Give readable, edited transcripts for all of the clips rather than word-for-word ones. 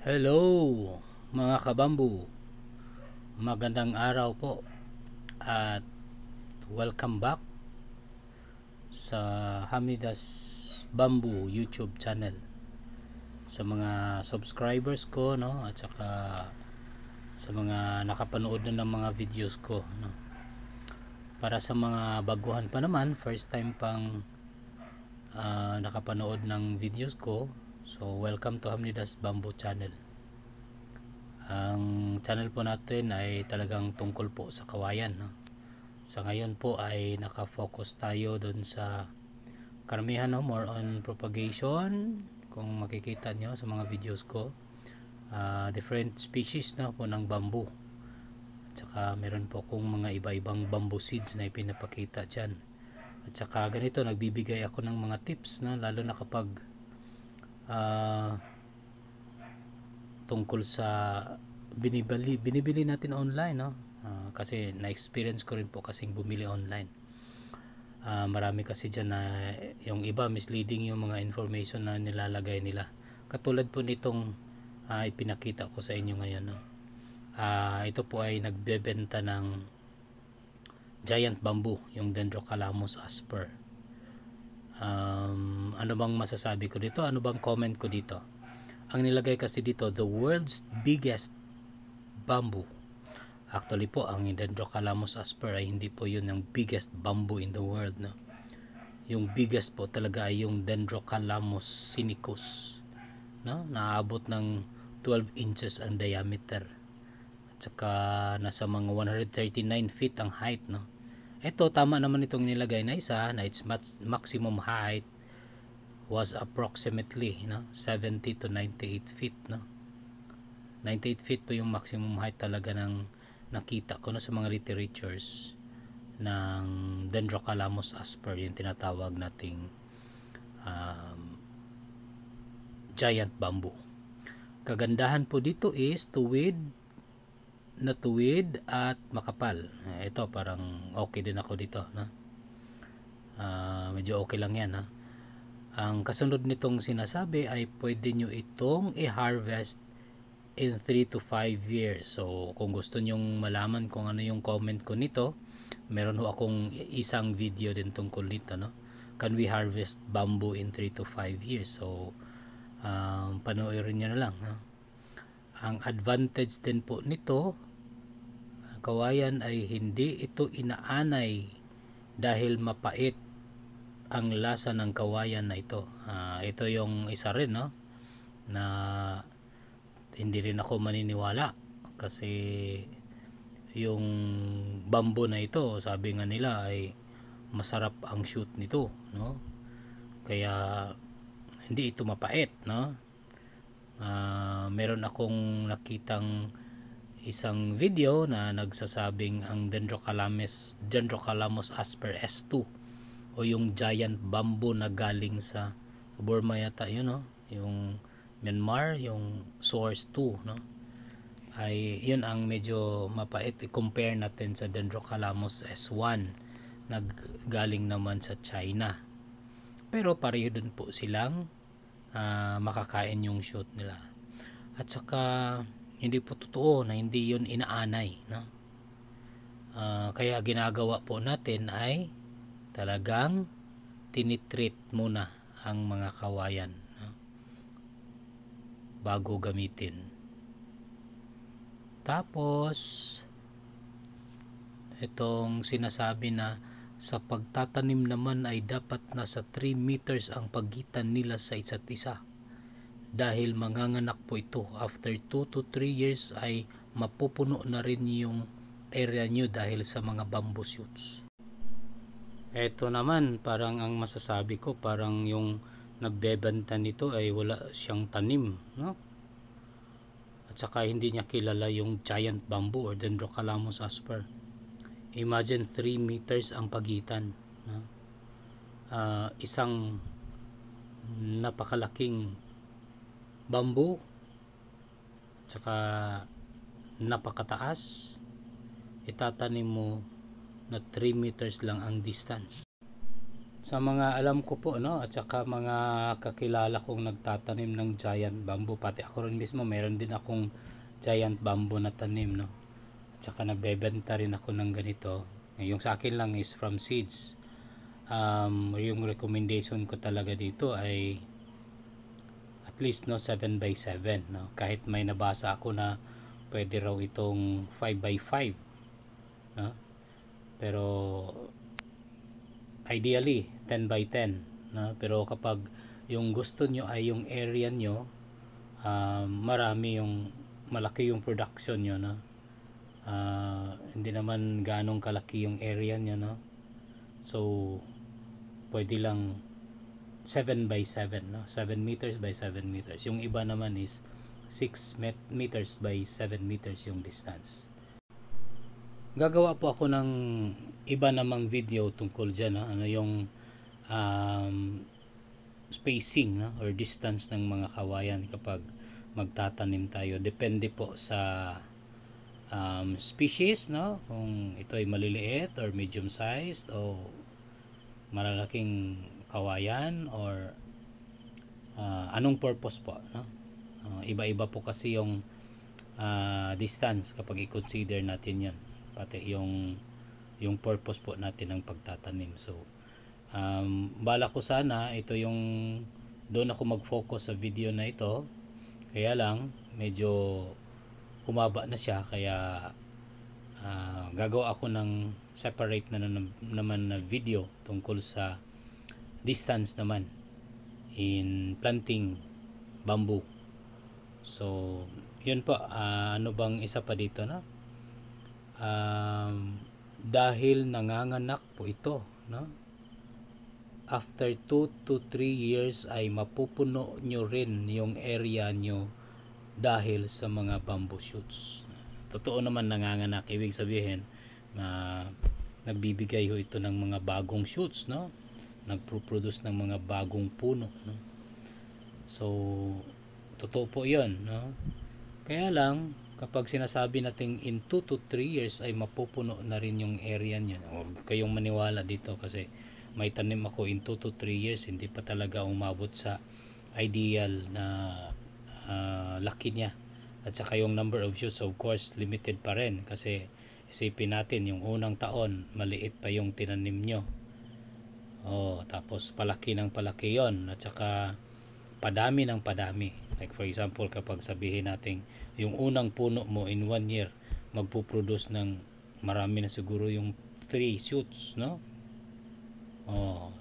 Hello mga kabambu, magandang araw po at welcome back sa Hamidas Bamboo YouTube channel. Sa mga subscribers ko, no, at saka sa mga nakapanood na ng mga videos ko, no. Para sa mga baguhan pa naman, first time pang nakapanood ng videos ko, so welcome to Hamidas Bamboo channel. Ang channel po natin ay talagang tungkol po sa kawayan, no? Sa ngayon po ay nakafocus tayo dun sa karamihan, no? More on propagation. Kung makikita nyo sa mga videos ko, different species, no, po ng bamboo. At saka meron po kung mga iba-ibang bamboo seeds na ipinapakita dyan. At saka ganito, nagbibigay ako ng mga tips, no? Lalo na kapag tungkol sa binibili natin online, no? Kasi na-experience ko rin po kasing bumili online. Marami kasi dyan na yung iba misleading yung mga information na nilalagay nila, katulad po nitong ipinakita ko sa inyo ngayon, no? Ito po ay nagbebenta ng giant bamboo, yung Dendrocalamus asper. Ano bang masasabi ko dito? Ano bang comment ko dito? Ang nilagay kasi dito, the world's biggest bamboo. Actually po, ang Dendrocalamus asper ay hindi po yun ang biggest bamboo in the world, no? Yung biggest po talaga ay yung Dendrocalamus sinicus, no? Naabot ng 12 inches ang diameter. At saka nasa mga 139 feet ang height, no? Ito, tama naman itong nilagay na isa na its maximum height was approximately, no, 70 to 98 feet, no? 98 feet po yung maximum height talaga ng nakita ko na sa mga literatures ng Dendrocalamus asper, yung tinatawag nating giant bamboo. Kagandahan po dito is tuwid at makapal. Ito parang okay din ako dito, no? Medyo okay lang yan, ha? Ang kasunod nitong sinasabi ay pwede nyo itong i-harvest in 3 to 5 years. So kung gusto nyong malaman kung ano yung comment ko nito, meron ho akong isang video din tungkol nito, no? Can we harvest bamboo in 3 to 5 years? So panoorin nyo na lang, no? Ang advantage din po nito, kawayan, ay hindi ito inaanay dahil mapait ang lasa ng kawayan na ito. Ito yung isa rin, no, na hindi rin ako maniniwala, kasi yung bamboo na ito, sabi nga nila ay masarap ang shoot nito, no? Kaya hindi ito mapait, no? Meron akong nakitang isang video na nagsasabing ang Dendrocalamus asper S2 o yung giant bamboo na galing sa Burma yata yun, no? Yung Myanmar, yung source 2, no, ay yun ang medyo mapait i-compare natin sa Dendrocalamus S1 naggaling naman sa China. Pero pareho din po silang makakain yung shoot nila. At saka hindi po totoo na hindi yun inaanay, no? Kaya ginagawa po natin ay talagang tinitreat muna ang mga kawayan, no, bago gamitin. Tapos itong sinasabi na sa pagtatanim naman ay dapat nasa 3 meters ang pagitan nila sa isa't isa, dahil manganganak po ito after 2 to 3 years ay mapupuno na rin yung area nyo dahil sa mga bamboo shoots. Ito naman, parang ang masasabi ko, parang yung nagbebenta nito ay wala siyang tanim, no? At saka hindi niya kilala yung giant bamboo or Dendrocalamus asper. Imagine 3 meters ang pagitan, no? Isang napakalaking bamboo, at saka napakataas, itatanim mo na 3 meters lang ang distance. Sa mga alam ko po, no, at saka mga kakilala kong nagtatanim ng giant bamboo, pati ako rin mismo meron din akong giant bamboo na tanim, no. At saka nagbebenta rin ako ng ganito. Yung sa akin lang is from seeds. Yung recommendation ko talaga dito ay at least, no, 7 by 7, no. Kahit may nabasa ako na pwede raw itong 5 by 5, no. Pero ideally 10 by 10, no? Pero kapag yung gusto nyo ay yung area nyo, marami yung malaki yung production nyo, no? Hindi naman ganong kalaki yung area nyo, no? So pwede lang 7 by 7, no? 7 meters by 7 meters. Yung iba naman is 6 meters by 7 meters yung distance. Gagawa po ako ng iba namang video tungkol dyan, no? Ano yung spacing, no? Or distance ng mga kawayan kapag magtatanim tayo. Depende po sa species, no? Kung ito ay maliliit or medium sized o malalaking kawayan or anong purpose po, no? Iba-iba po kasi yung distance kapag i-consider natin yan, pati yung purpose po natin ng pagtatanim. So bala ko sana ito yung doon ako mag-focus sa video na ito, kaya lang medyo humaba na siya, kaya gagawa ako ng separate na naman na video tungkol sa distance naman in planting bamboo. So yun po. Ano bang isa pa dito, no? Dahil nanganganak po ito, no? After 2 to 3 years ay mapupuno nyo rin yung area nyo dahil sa mga bamboo shoots. Totoo naman nanganganak, ibig sabihin na nagbibigay ho ito ng mga bagong shoots, no? Nagpo-produce ng mga bagong puno, no? So totoo po 'yon, no? Kaya lang kapag sinasabi nating in 2 to 3 years ay mapupuno na rin yung area niyo, huwag kayong maniwala dito kasi may tanim ako in 2 to 3 years, hindi pa talaga umabot sa ideal na laki niya. At saka yung number of shoots, of course, limited pa rin kasi isipin natin yung unang taon maliit pa yung tinanim nyo, tapos palaki ng palaki yon, at saka padami ng padami. Like for example, kapag sabihin natin yung unang puno mo in 1 year magpuproduce ng marami na siguro yung 3 shoots, no?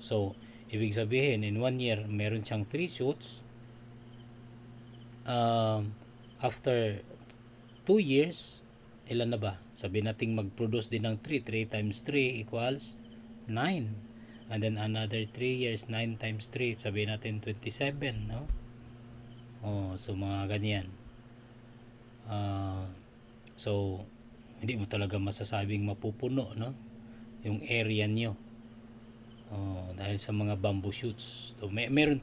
So ibig sabihin in 1 year meron siyang 3 shoots. After 2 years, ilan na ba? Sabihin natin mag-produce din ng 3 times 3 equals 9. And then another 3 years, 9 times 3, sabihin natin 27, no? So mga ganyan. So hindi mo talaga masasabing mapupuno, no, yung area nyo dahil sa mga bamboo shoots. So meron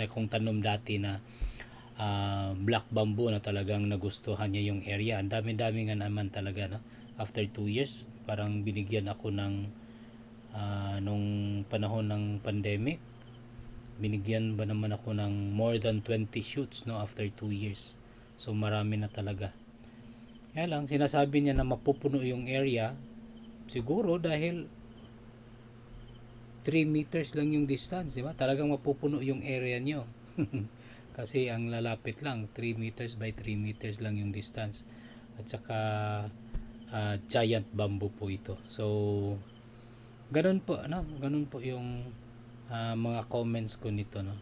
akong tanom dati na black bamboo na talagang nagustuhan niya yung area. Ang dami-dami nga naman talaga, no? After 2 years parang binigyan ako ng nung panahon ng pandemic, binigyan ba naman ako ng more than 20 shoots, no, after 2 years. So marami na talaga. Kaya lang sinasabi niya na mapupuno yung area, siguro dahil 3 meters lang yung distance, di ba? Talagang mapupuno yung area nyo. Kasi ang lalapit lang 3 meters by 3 meters lang yung distance. At saka giant bamboo po ito. So ganun po, no? Ganun po yung mga comments ko nito, no?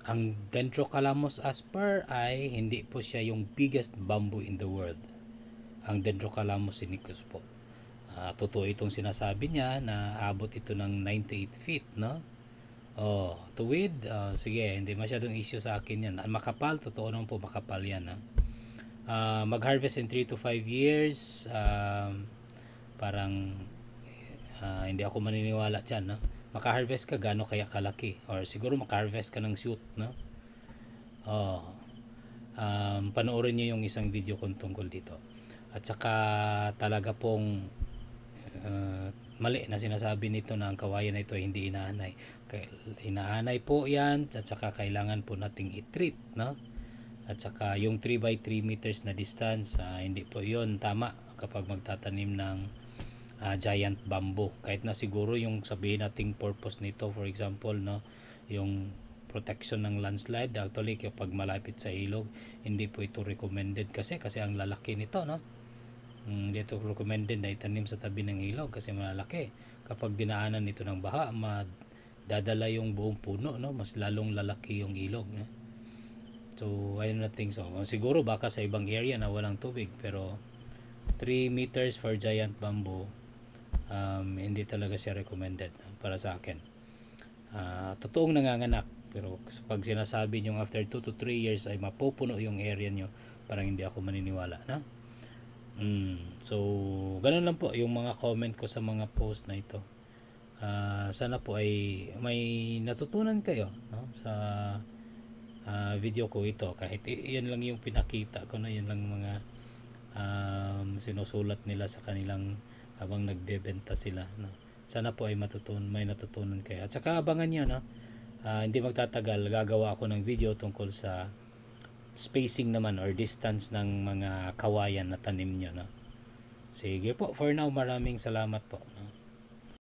Ang Dendrocalamus asper ay hindi po siya yung biggest bamboo in the world. Ang Dendrocalamus sinicus po, totoo itong sinasabi niya na abot ito ng 98 feet, no? Tuwid, sige, hindi masyadong issue sa akin yan. Makapal, totoo naman po, makapal yan, no? Mag-harvest in 3 to 5 years, parang hindi ako maniniwala dyan, no? Maka-harvest ka, gano'n kaya kalaki? Or siguro maka-harvest ka ng shoot, no? Panoorin nyo yung isang video kong tungkol dito. At saka talaga pong mali na sinasabi nito na ang kawayan na ito ay hindi inaanay. Inaanay po yan, at saka kailangan po nating i-treat, no? At saka yung 3 by 3 meters na distance, hindi po yon tama kapag magtatanim ng giant bamboo. Kahit na siguro yung sabihin nating purpose nito, for example, no, yung protection ng landslide, actually kapag malapit sa ilog, hindi po ito recommended kasi ang lalaki nito, no. Hindi ito recommended na itanim sa tabi ng ilog kasi malalaki. Kapag dinaanan nito ng baha, dadala yung buong puno, no, mas lalong lalaki yung ilog, no? So I don't think so. Siguro baka sa ibang area na walang tubig, pero 3 meters for giant bamboo, hindi talaga siya recommended para sa akin. Totoong nanganganak, pero pag sinasabi nyo after 2 to 3 years ay mapupuno yung area nyo, parang hindi ako maniniwala, na. So ganun lang po yung mga comment ko sa mga post na ito. Sana po ay may natutunan kayo, no, sa video ko ito, kahit yan lang yung pinakita ko, na yan lang mga sinusulat nila sa kanilang habang nagbebenta sila, no. Sana po ay may natutunan kayo, at saka abangan nyo, no. Hindi magtatagal, gagawa ako ng video tungkol sa spacing naman or distance ng mga kawayan na tanim nyo, no. Sige po, for now, maraming salamat po, no.